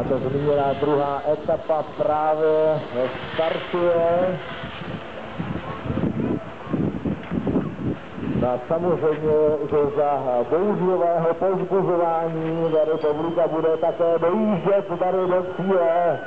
A to zmíněná druhá etapa právě startuje. A samozřejmě, že za bouřlivého povzbuzování tady publika bude také dojíždět tady do cíle.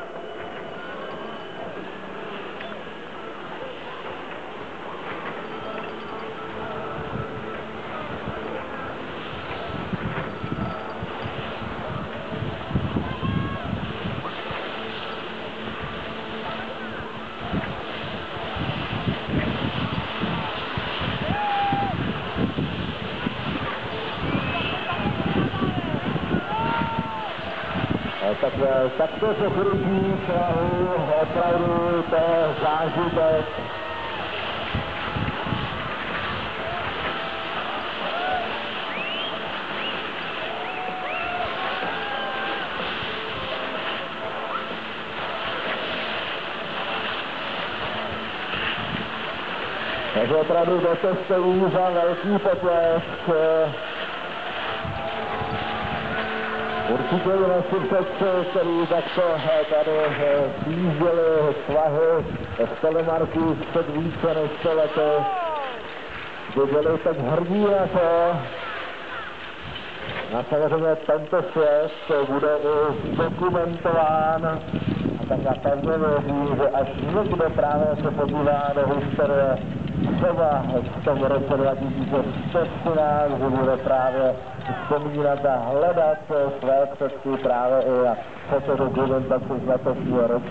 Tak to se chrupí Prahu, opravdu to je zážitek. Takže opravdu to stojí za velký potlesk. Určitě i naši předci, který takto tady sjížděli svahy z telemarky před více než 100 lety, kdy byli tak hrdí na to. A samozřejmě tento svět bude i dokumentován. A tak já pevně věřím, že až někdo právě se podívá do historie, třeba v tom roce 2013, že bude právě vzpomínat a hledat své předky právě i na fotodokumentaci z letošního roku.